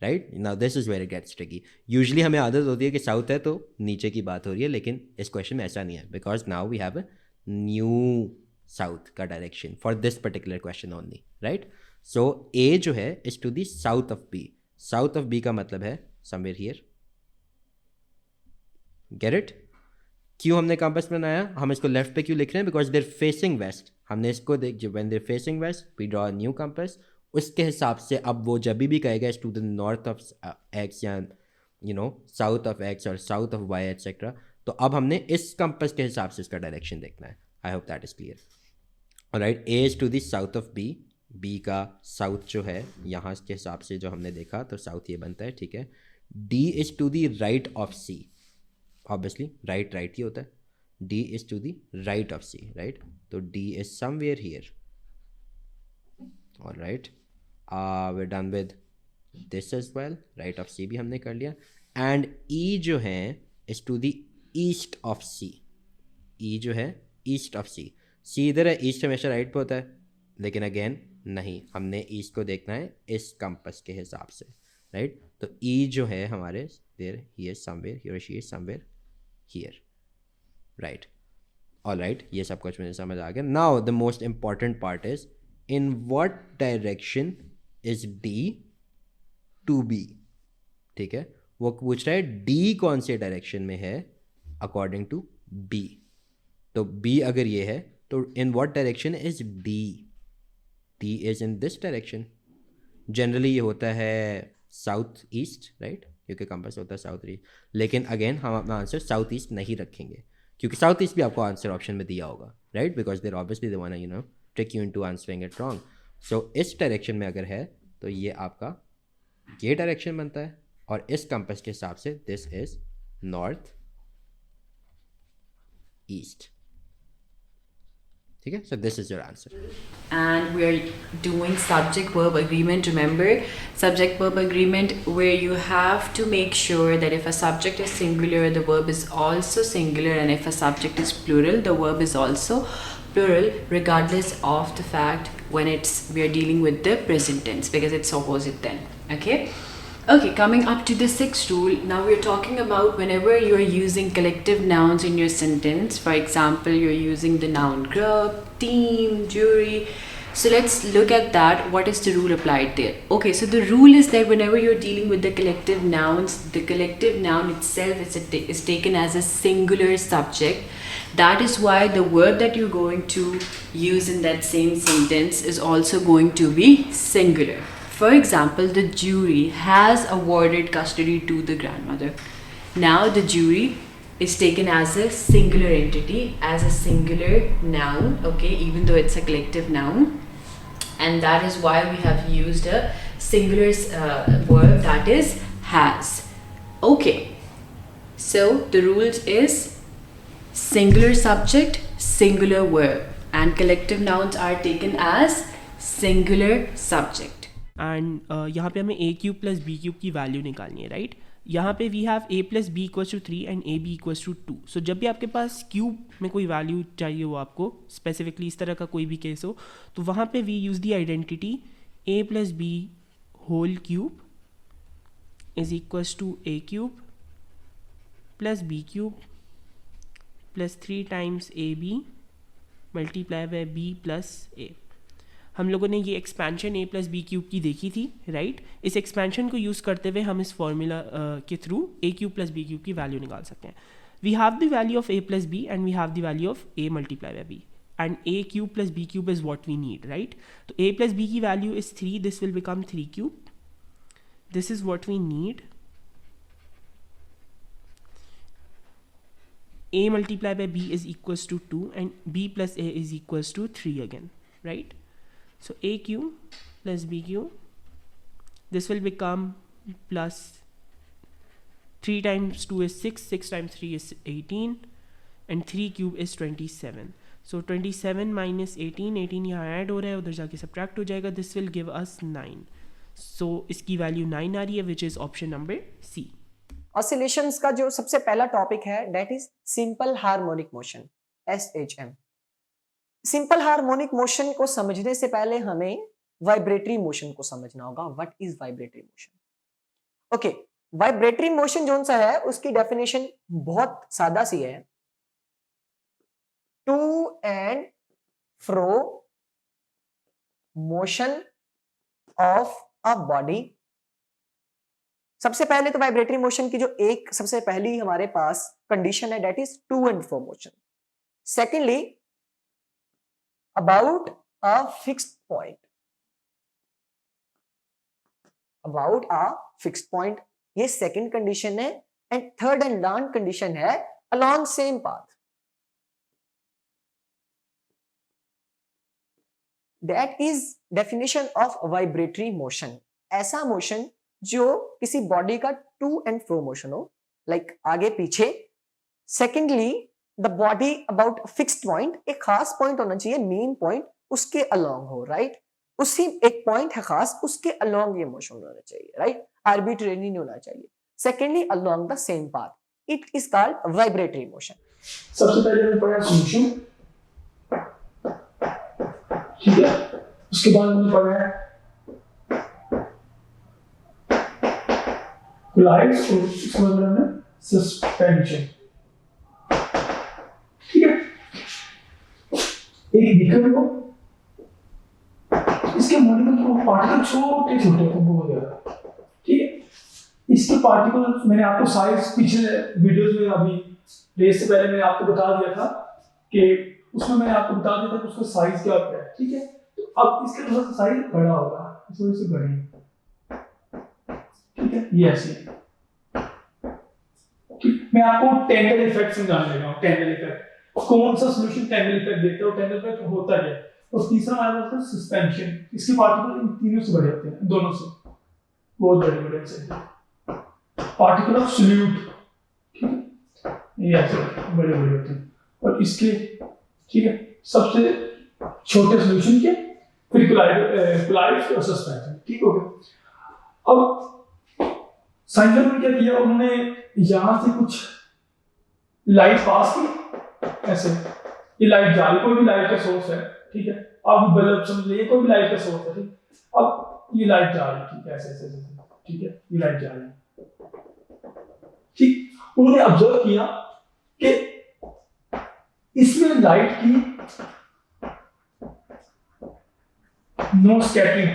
Right. Now this is where it gets tricky. Usually हमें आदत होती है कि साउथ है तो नीचे की बात हो रही है, लेकिन इस क्वेश्चन में ऐसा नहीं है, because now we have a new south का direction for this particular question only, right. So A जो है is to the south of B. South of B का मतलब है समवेयर हियर. Get it. क्यों हमने कंपास बनाया, हम इसको लेफ्ट पे क्यों लिख रहे हैं, बिकॉज देर फेसिंग वेस्ट. हमने इसको देख, when they're facing west we draw new compass. उसके हिसाब से अब वो जब भी कहेगा is to the north of X या साउथ ऑफ एक्स और साउथ ऑफ वाई एटसेट्रा, तो अब हमने इस कंपास के हिसाब से इसका डायरेक्शन देखना है. I hope that is clear. Alright. A is to the south of B. B का साउथ जो है यहाँ के हिसाब से जो हमने देखा तो साउथ ये बनता है, ठीक है. D is to the right of C. Obviously right right ही होता है. D is to the right of C, right? तो D is somewhere here. All right. We're done with this as well. Right of C भी हमने कर लिया. And E जो है is to the east of C. E जो है east of C. C इधर है, east हमेशा राइट पे होता है, लेकिन अगेन नहीं, हमने ईस्ट को देखना है इस कंपास के हिसाब से, राइट. तो E जो है हमारे देर ही इज समवेयर, ही और she is somewhere here, right. All right, ये सब कुछ मुझे समझ आ गया. Now the most important part is in what direction is D to B. ठीक है, वो पूछ रहा है डी कौन से डायरेक्शन में है अकॉर्डिंग टू बी. तो बी अगर ये है तो इन what direction is D. D is in this direction. Generally ये होता है साउथ ईस्ट, राइट, क्योंकि कंपास होता है साउथ ईस्ट. लेकिन अगेन हम अपना आंसर साउथ ईस्ट नहीं रखेंगे, क्योंकि साउथ ईस्ट भी आपको आंसर ऑप्शन में दिया होगा, right, because there obviously they want trick you into answering it wrong. So इस डायरेक्शन में अगर है तो ये आपका ये डायरेक्शन बनता है, और इस कंपास के हिसाब से दिस इज नॉर्थ ईस्ट. ठीक है, so this is your answer. And we're doing subject verb agreement. Remember, subject verb agreement, where you have to make sure that if a subject is singular, the verb is also singular, and if a subject is plural, the verb is also plural, regardless of the fact when we are dealing with the present tense, because it's opposite then. Okay, coming up to the sixth rule. Now we're talking about whenever you're using collective nouns in your sentence. For example, you're using the noun group, team, jury. So let's look at that. What is the rule applied there? Okay, so the rule is that whenever you're dealing with the collective nouns, the collective noun itself is taken as a singular subject. That is why the word that you're going to use in that same sentence is also going to be singular. For example, the jury has awarded custody to the grandmother. Now the jury is taken as a singular entity, as a singular noun, okay, even though it's a collective noun. And that is why we have used a singular verb, that is has. Okay, so the rules is singular subject, singular verb, and collective nouns are taken as singular subject. And यहाँ पे हमें A cube plus B cube की value निकालनी है, right. यहाँ पे we have A plus B equals to 3 and A B equals to 2. So जब भी आपके पास क्यूब में कोई वैल्यू चाहिए हो आपको, स्पेसिफिकली इस तरह का कोई भी केस हो, तो वहाँ पे we use the identity A plus B whole cube is equals to A cube plus B cube plus 3 times A B multiply by B plus A. हम लोगों ने ये expansion A plus B cube की देखी थी, right. इस expansion को use करते हुए हम इस फॉर्मूला के through A cube plus B cube की वैल्यू निकाल सकते हैं. We have the value of A plus B and we have the value of A multiply by B, and A cube plus B cube is what we need, right. तो A plus B की value is 3, this will become 3 cube. This is what we need. a multiplied by b is equals to 2 and b plus a is equals to 3 again, right. So a cube plus b cube, this will become plus 3 times 2 is 6, 6 times 3 is 18 and 3 cube is 27. So 27 minus 18, 18 यहाँ add हो रहा है, उधर जाके subtract हो जाएगा. This will give us 9. So इसकी value 9 आ रही है, which is option number C. Oscillations का जो सबसे पहला टॉपिक है that is simple harmonic motion, SHM. Simple harmonic motion को समझने से पहले हमें वाइब्रेटरी मोशन को समझना होगा. What is vibratory motion? Okay, vibratory motion जोन सा है उसकी डेफिनेशन बहुत सादा सी है, to and fro motion of a body. सबसे पहले तो वाइब्रेटरी मोशन की जो एक सबसे पहली हमारे पास कंडीशन है that is to and fro motion. Secondly about a fixed point, about a fixed point, ये सेकंड कंडीशन है। And third and last condition है along same path. That is definition of vibratory motion, ऐसा motion जो किसी body का to and fro motion हो, like आगे पीछे। Secondly the body about fixed point, एक खास पॉइंट होना चाहिए, मेन पॉइंट उसके अलोंग हो, राइट, उसी एक पॉइंट है खास, उसके अलोंग ये मोशन होना चाहिए, राइट, आर्बिट्रेरी नहीं होना चाहिए। Secondly along the same path, it is called vibratory motion. सबसे पहले हमने पढ़ा सॉल्यूशन, ठीक है, उसके बाद हमने पढ़ा है कोलाइड्स और उसके बाद हमने सस्पेंशन, ठीक है। एक निकल को इसके मॉलिक्यूल को पार्टिकल छोटे छोटे को बहुत ज्यादा, ठीक है। इसके पार्टिकल मैंने आपको साइज पिछले वीडियोस में अभी रेस से पहले मैंने आपको बता दिया था कि उसमें मैंने आपको बता दिया था कि उसका साइज क्या होता है, ठीक है। तो अब इसका थोड़ा सा साइज बड़ा होगा, इस वजह से बड़े, ठीक है, ये ऐसे। ठीक, मैं आपको टेंगल इफेक्ट समझाने लगा हूं। टेंगल इफेक्ट कौन सा सॉल्यूशन टेंगल इफेक्ट देता है, टेंगल इफेक्ट होता क्या है। और तीसरा हमारे पास है सस्पेंशन, इसके पार्टिकल इन तीनों से बड़े होते हैं, दोनों से बहुत बड़े बड़े से पार्टिकल ऑफ सॉल्यूट, ठीक है, ये ऐसे बड़े बड़े होते हैं। और इसके, ठीक है, सबसे छोटे सॉल्यूशन के फिर कोलाइड्स और सस्पेंशन, ठीक हो गया। अब साइंटिस्ट ने क्या किया, उन्होंने यहां से कुछ लाइट पास की, ऐसे ये लाइट जा रही, कोई भी लाइट का सोर्स है, ठीक है, आप बल्ब समझ लीजिए, कोई भी लाइट का सोर्स है, ठीक। अब ये लाइट जा रही है, ठीक है, ऐसे ऐसे ऐसे, ठीक है, ये लाइट जा रही है, ठीक। उन्होंने ऑब्जर्व किया कि इसमें लाइट की नो स्कैटरिंग।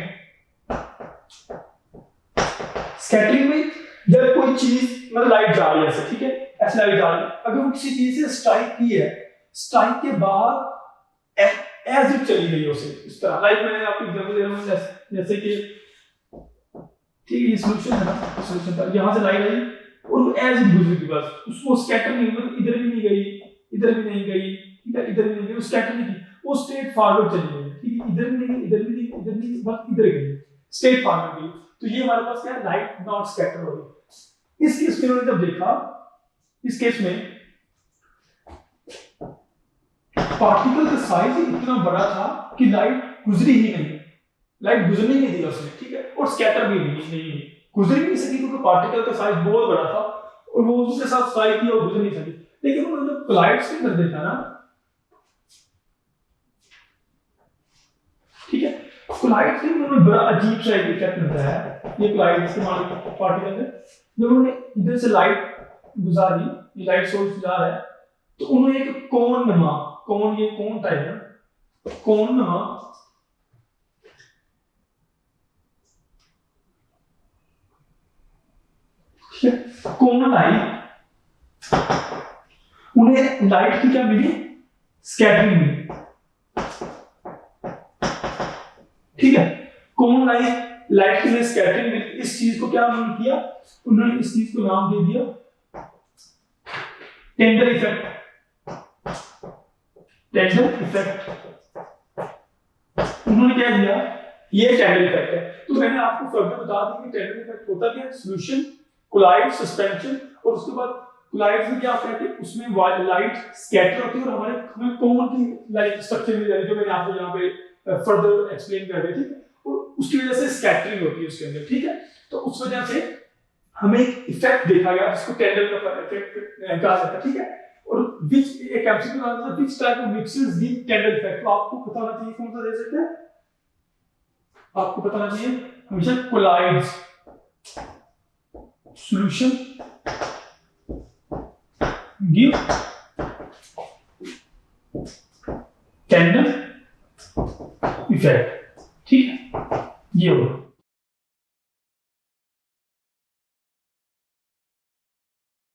स्कैटरिंग में जब कोई चीज मतलब लाइट जा रही है ऐसे, ठीक है, ऐसे लाइट जा रही है, अगर वो किसी चीज से स्ट्राइक की है, स्ट्राइक के बाद एज इट चली गई उसे इस तरह, लाइक मैंने आपको एग्जांपल दे रहा हूं, जैसे कि ठीक है, ये सॉल्यूशन है ना, सॉल्यूशन था, यहां से लाइट आई और वो एज इट गुजरी थी, बस उसको स्कैटर नहीं, मतलब इधर भी नहीं गई, इधर भी नहीं गई, ठीक है, इधर भी नहीं गई, वो स्कैटर नहीं की, वो स्ट्रेट फॉरवर्ड चली गई, ठीक है, इधर भी नहीं गई, इधर भी नहीं, इधर नहीं, बस इधर गई, स्ट्रेट फॉरवर्ड गई। तो ये हमारे पास क्या है, लाइट नॉट स्कैटर हो रही। इस केस में उन्होंने जब देखा, इस केस में पार्टिकल का साइज इतना बड़ा था कि लाइट गुजरी ही नहीं, लाइट गुजरने नहीं दी उसने, ठीक है, और स्कैटर भी नहीं गुजर नहीं सकी, क्योंकि पार्टिकल का साइज बहुत बड़ा था और वो उसके साथ स्ट्राइक किया और गुजर नहीं सकी। लेकिन उन्होंने जब कोलाइड्स के अंदर देखा ना, ठीक है, कोलाइड्स में उन्होंने बड़ा अजीब सा एक इफेक्ट मिलता है। ये कोलाइड्स के पार्टिकल है, जब उन्होंने इधर से लाइट गुजारी, ये लाइट सोर्स जा रहा है, तो उन्होंने एक कोन नमा, कोन, ये कोन टाइप है, कोन नमा कोन टाइप, उन्हें लाइट की क्या मिली, स्कैटरिंग मिली, ठीक है, कोन लाइट की स्कैटरिंग मिली। इस चीज को क्या उन्होंने किया, उन्होंने इस चीज को नाम दे दिया टेंडर इफेक्ट। टेंडर इफेक्ट उन्होंने क्या किया, ये टेंडर इफेक्ट है। तो मैंने आपको फर्दर बता दी कि टेंडर इफेक्ट होता क्या है, सॉल्यूशन, कोलाइड, सस्पेंशन, और उसके बाद कोलाइड में क्या होता है कि उसमें लाइट स्कैटर होती है और हमें कोन की लाइट स्ट्रक्चर मिल जाती है, जो मैंने आपको यहाँ पे फर्दर एक्सप्लेन कर रही थी, और उसकी वजह से स्कैटरिंग होती है उसके अंदर, ठीक है। तो उस वजह से हमें एक इफेक्ट देखा गया जिसको टेंडर का इफेक्ट कहा जाता है, ठीक है। और which एक एमसीक्यू का answer, which type of mixtures give tender effect, तो आपको पता होना चाहिए कौन सा दे सकते हैं, आपको पता होना चाहिए हमेशा collides, solution give tandem effect, ठीक है, ये होगा।